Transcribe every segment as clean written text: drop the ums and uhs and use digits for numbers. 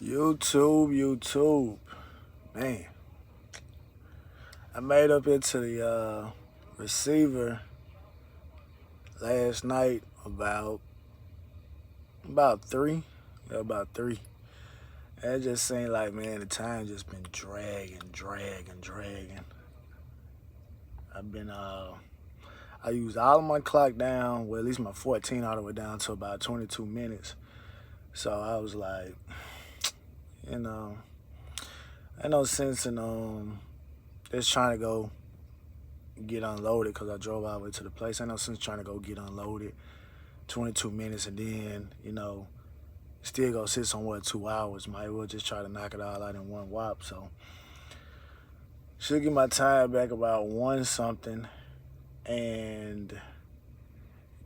YouTube. Man, I made up into the receiver last night about three. Yeah, about three. And it just seemed like, man, the time just been dragging. I've been I used all of my clock down, well at least my 14 all the way down to about 22 minutes. So I was like, you know, ain't no sense in just trying to go get unloaded because I drove all the way to the place. Ain't no sense trying to go get unloaded 22 minutes and then, still go sit somewhere 2 hours. Might as well just try to knock it all out in one whop. So should get my time back about one something and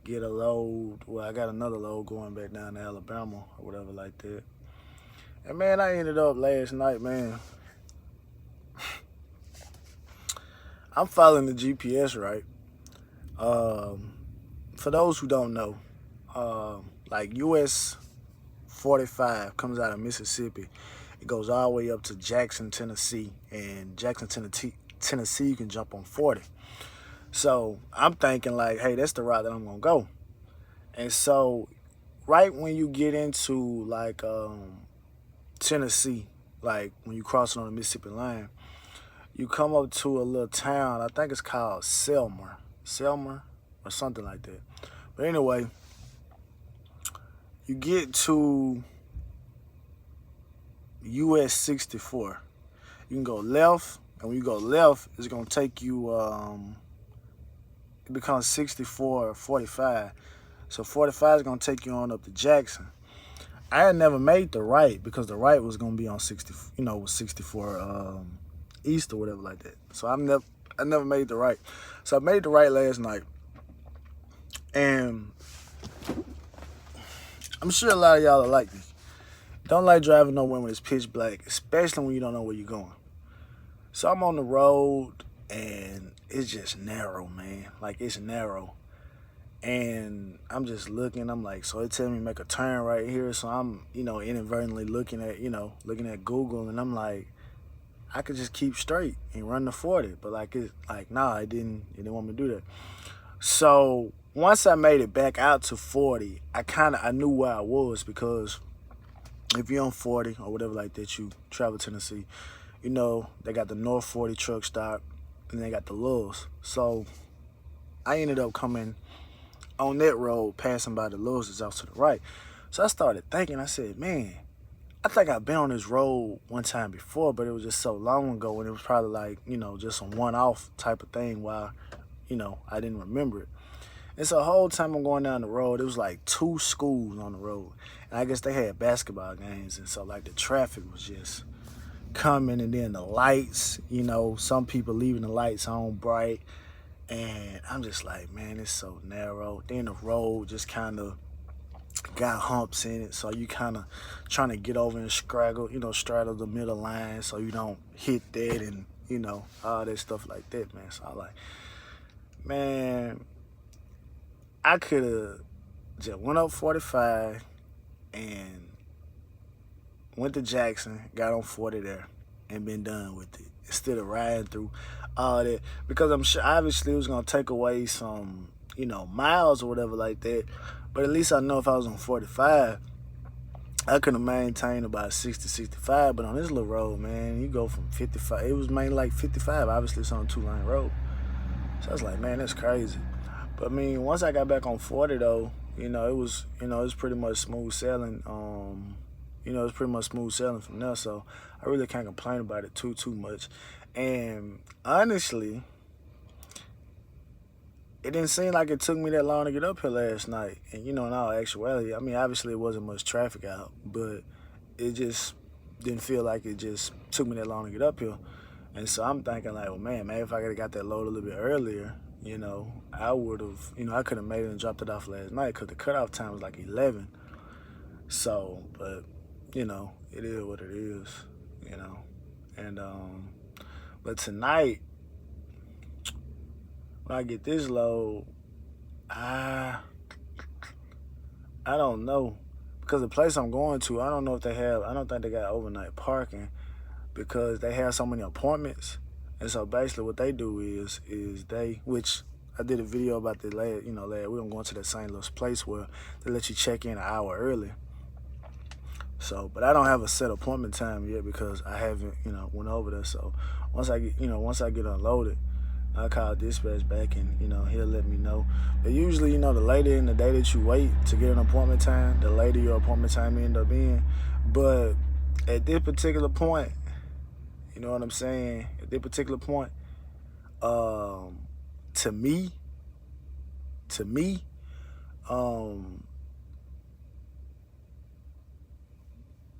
get a load. Well, I got another load going back down to Alabama or whatever like that. And man, I ended up last night, man. I'm following the GPS, right? For those who don't know, like US 45 comes out of Mississippi. It goes all the way up to Jackson, Tennessee. And Jackson, Tennessee, you can jump on 40. So I'm thinking like, hey, that's the route that I'm going to go. And so right when you get into like Tennessee, like when you crossing on the Mississippi line, you come up to a little town. I think it's called Selmer or something like that. But anyway, you get to US 64. You can go left, and when you go left, it's gonna take you. It becomes 64 or 45. So 45 is gonna take you on up to Jackson. I had never made the right because the right was gonna be on 60. Was 64 east or whatever like that. So I never made the right. So I made the right last night, and I'm sure a lot of y'all are like me. Don't like driving nowhere when it's pitch black, especially when you don't know where you're going. So I'm on the road, and it's just narrow, man. Like, it's narrow. And I'm just looking. I'm like, so it telling me make a turn right here. So I'm, inadvertently looking at Google, and I'm like, I could just keep straight and run the 40. But nah, it didn't want me to do that. So once I made it back out to 40, I knew where I was because if you're on 40 or whatever like that, you travel Tennessee, they got the North 40 truck stop and they got the Lewis. So I ended up coming on that road, passing by the Lewis is off to the right. So I started thinking, I said, man, I think I've been on this road one time before, but it was just so long ago and it was probably like, just a one-off type of thing while, I didn't remember it. And so the whole time I'm going down the road, it was like 2 schools on the road. And I guess they had basketball games. And so like the traffic was just coming, and then the lights, some people leaving the lights on bright. And I'm just like, man, it's so narrow. Then the road just kind of got humps in it. So you kind of trying to get over and straddle the middle line so you don't hit that and, all that stuff like that, man. So I'm like, man, I could have just went up 45 and went to Jackson, got on 40 there, and been done with it instead of riding through all that. Because I'm sure obviously it was going to take away some, miles or whatever like that. But at least I know if I was on 45, I could have maintained about 60, 65. But on this little road, man, you go from 55. It was mainly like 55. Obviously, it's on a 2-lane road. So I was like, man, that's crazy. But I mean, once I got back on 40 though, it was pretty much smooth sailing. It was pretty much smooth sailing from there. So I really can't complain about it too much. And honestly, it didn't seem like it took me that long to get up here last night. And in all actuality, I mean, obviously it wasn't much traffic out, but it just didn't feel like it just took me that long to get up here. And so I'm thinking like, well, man, maybe if I could have got that load a little bit earlier, I would have, I could have made it and dropped it off last night because the cutoff time was like 11. So, but, it is what it is, And, but tonight, when I get this load, I don't know. because the place I'm going to, I don't think they got overnight parking because they have so many appointments. And so basically what they do is which I did a video about the we're going to that same little place where they let you check in an hour early. So, but I don't have a set appointment time yet because I haven't, went over there. So once I get unloaded, I call dispatch back and, he'll let me know. But usually, the later in the day that you wait to get an appointment time, the later your appointment time end up being. But at this particular point, you know what I'm saying? At this particular point, to me,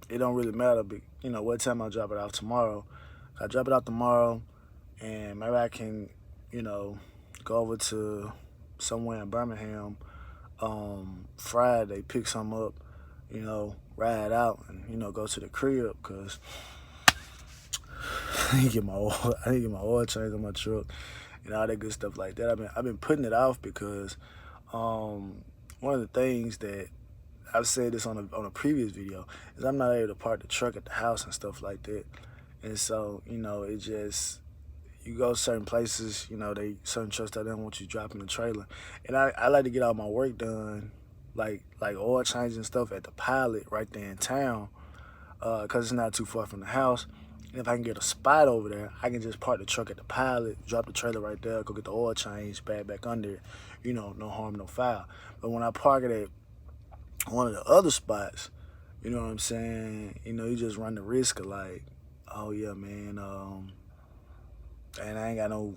it don't really matter, but, what time I drop it off tomorrow. I drop it off tomorrow, and maybe I can, go over to somewhere in Birmingham Friday, pick some up, ride out, and, go to the crib, because I need to get my oil change on my truck and all that good stuff like that. I've been putting it off because one of the things that I've said this on a previous video is I'm not able to park the truck at the house and stuff like that. And so, it just, you go certain places, certain trucks that don't want you dropping the trailer. And I like to get all my work done, like oil change and stuff at the Pilot right there in town, because it's not too far from the house. And if I can get a spot over there, I can just park the truck at the Pilot, drop the trailer right there, go get the oil change, back under it. No harm, no foul. But when I park it at one of the other spots, you know what I'm saying? You just run the risk of like, oh yeah, man, and I ain't got no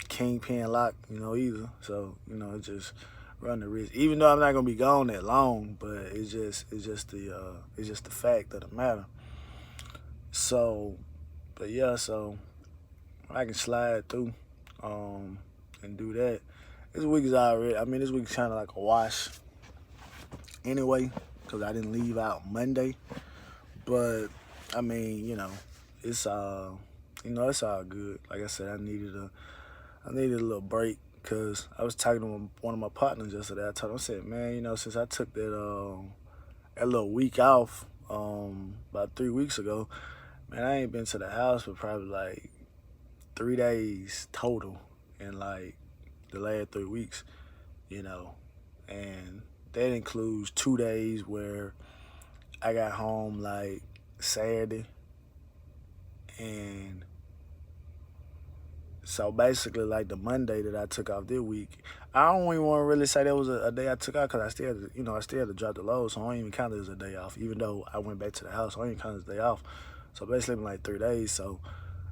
kingpin lock, either. So, it just run the risk. Even though I'm not gonna be gone that long, but it's just the fact of the matter. So, but yeah, so I can slide through and do that. This week is already, this week is kind of like a wash anyway, because I didn't leave out Monday. But, it's all, it's all good. Like I said, I needed a little break because I was talking to one of my partners yesterday. I told him, I said, man, since I took that little week off about 3 weeks ago, man, I ain't been to the house for probably like 3 days total in like the last 3 weeks, and that includes 2 days where I got home like Saturday, and so basically like the Monday that I took off this week, I don't even want to really say that was a day I took out because I still had to drop the load, so I don't even count it as a day off. Even though I went back to the house, I don't even count it as a day off. So basically been like 3 days. So,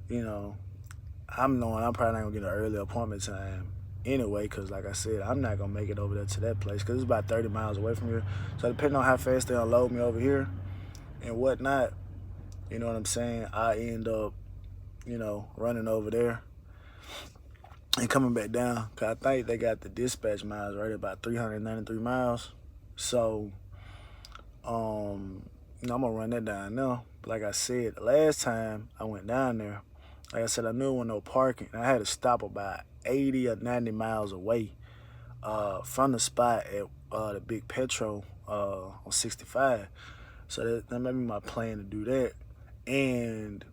I'm knowing I'm probably not gonna get an early appointment time anyway, because like I said, I'm not gonna make it over there to that place because it's about 30 miles away from here. So depending on how fast they unload me over here and whatnot, you know what I'm saying, I end up, running over there and coming back down, because I think they got the dispatch miles right at about 393 miles. So, I'm gonna run that down now. But like I said, the last time I went down there, like I said, I knew there was no parking. I had to stop about 80 or 90 miles away from the spot at the Big Petro on 65. So that may be my plan to do that. And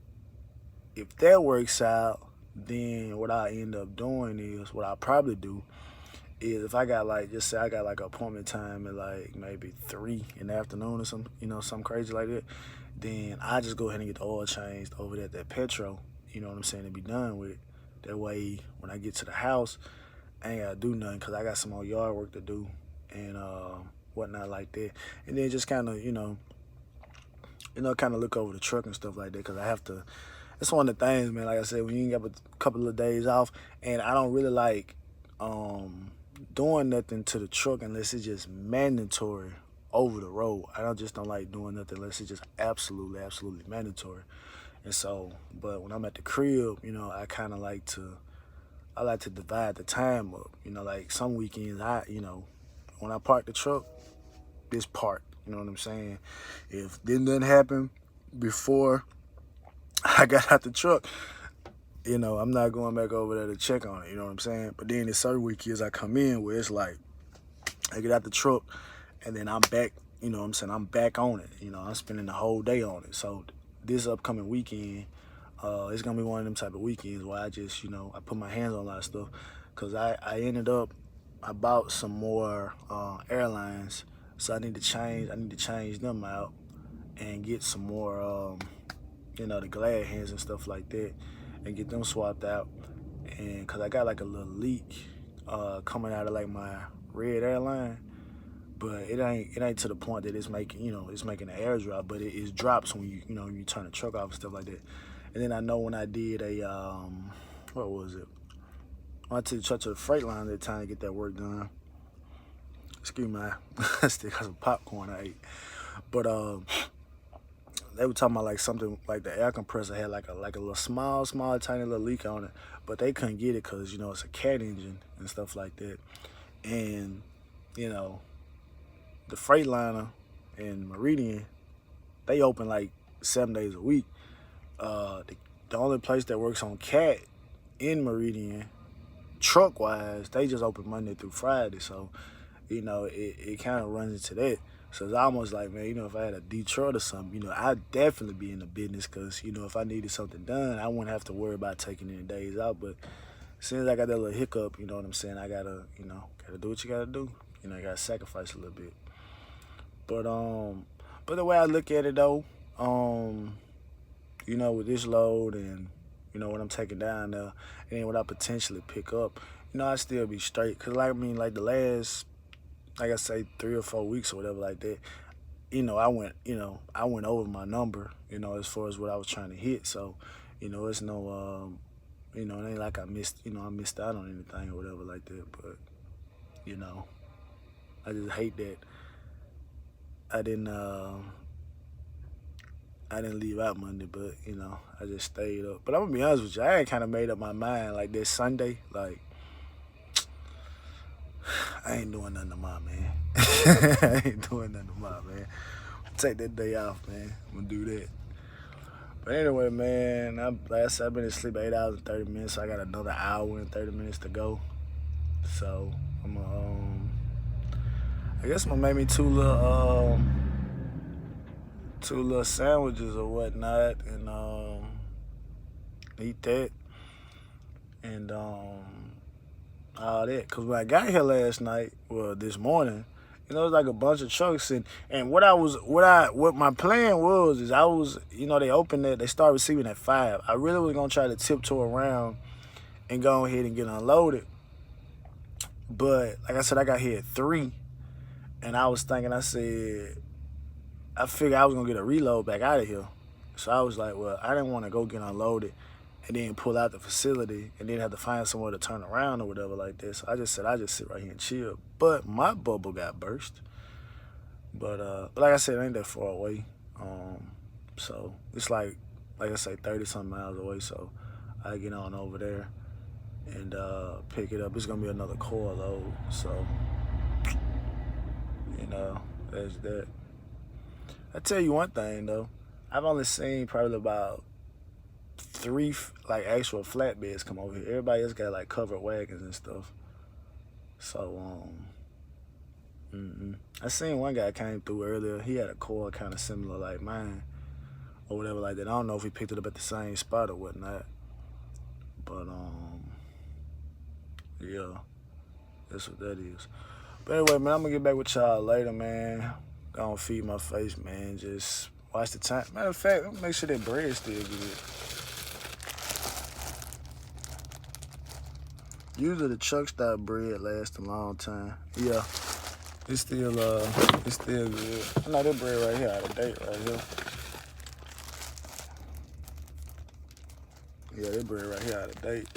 if that works out, then what I end up doing is, what I'll probably do is, if I got like, just say I got like an appointment time at like maybe 3 in the afternoon or something crazy like that, then I just go ahead and get the oil changed over there at that Petro, you know what I'm saying, to be done with. That way, when I get to the house, I ain't gotta do nothing because I got some more yard work to do and whatnot like that. And then just kind of, kind of look over the truck and stuff like that, because I have to. It's one of the things, man, like I said, when you got a couple of days off, and I don't really like doing nothing to the truck unless it's just mandatory over the road. I just don't like doing nothing unless it's just absolutely mandatory. And so, but when I'm at the crib, I kind of like to divide the time up. Like some weekends, when I park the truck, this part, you know what I'm saying? If then nothing happened before I got out the truck, I'm not going back over there to check on it, you know what I'm saying? But then there's certain weekends I come in where it's like, I get out the truck and then I'm back, you know what I'm saying, I'm back on it. You know, I'm spending the whole day on it. So this upcoming weekend, it's gonna be one of them type of weekends where I just, you know, I put my hands on a lot of stuff, because I ended up, I bought some more airlines, so I need to change them out and get some more, you know, the glad hands and stuff like that, and get them swapped out. And cause I got like a little leak coming out of like my red airline, but it ain't to the point that it's making, you know, it's making an air drop, but it drops when you know, you turn the truck off and stuff like that. And then I know when I did a what was it? I took the truck to the Freightliner that time to get that work done. Excuse me, I still got some popcorn I ate. But they were talking about like something like the air compressor had like a little small tiny little leak on it, but they couldn't get it because, you know, it's a cat engine and stuff like that. And, you know, the Freightliner and Meridian, they open like 7 days a week. The only place that works on cat in Meridian, truck wise, they just open Monday through Friday. So, you know, it kind of runs into that. So it's almost like, man, you know, if I had a Detroit or something, you know, I'd definitely be in the business, because, you know, if I needed something done, I wouldn't have to worry about taking any days out. But as soon as I got that little hiccup, you know what I'm saying, I gotta, you know, gotta do what you gotta do. You know, you gotta sacrifice a little bit. But the way I look at it though, you know, with this load and, you know, what I'm taking down there, and what I potentially pick up, you know, I still be straight. Cause like, I mean, like the last, like I say, 3 or 4 weeks or whatever like that, you know, I went over my number, you know, as far as what I was trying to hit. So, you know, it's no, you know, it ain't like I missed out on anything or whatever like that. But, you know, I just hate that I didn't leave out Monday, but, you know, I just stayed up. But I'm gonna be honest with you, I had kind of made up my mind like this Sunday, like, I ain't doing nothing tomorrow, man. I ain't doing nothing tomorrow, man. Take that day off, man. I'm gonna do that. But anyway, man, I've been asleep 8 hours and 30 minutes, so I got another hour and 30 minutes to go. So I'm gonna, I guess I'm gonna make me two little sandwiches or whatnot, and eat that, and all that. Cause when I got here last night, well, this morning, you know, it was like a bunch of trucks, and what my plan was is I was, you know, they start receiving at 5. I really was gonna try to tiptoe around and go ahead and get unloaded, but like I said, I got here at 3, and I was thinking, I figured I was gonna get a reload back out of here, so I was like, well, I didn't want to go get unloaded and then pull out the facility and then have to find somewhere to turn around or whatever like this. So I just said I just sit right here and chill. But my bubble got burst. But like I said, it ain't that far away. So it's like I say, 30-something miles away. So I get on over there and pick it up. It's gonna be another core load. So, you know, there's that. I tell you one thing though, I've only seen probably about 3 like actual flatbeds come over here. Everybody else got like covered wagons and stuff. So I seen one guy came through earlier. He had a core kind of similar like mine or whatever like that. I don't know if he picked it up at the same spot or whatnot. But yeah, that's what that is. But anyway, man, I'm gonna get back with y'all later, man. Gonna feed my face, man. Just watch the time. Matter of fact, let me make sure that bread's still good. Usually the truck stop bread lasts a long time. Yeah, it's still good. I know that bread right here out of date right here. Yeah, that bread right here out of date.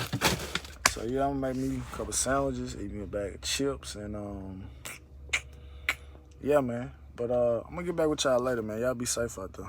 So yeah, I'm gonna make me a couple sandwiches, eat me a bag of chips, and yeah, man. But I'm gonna get back with y'all later, man. Y'all be safe out there.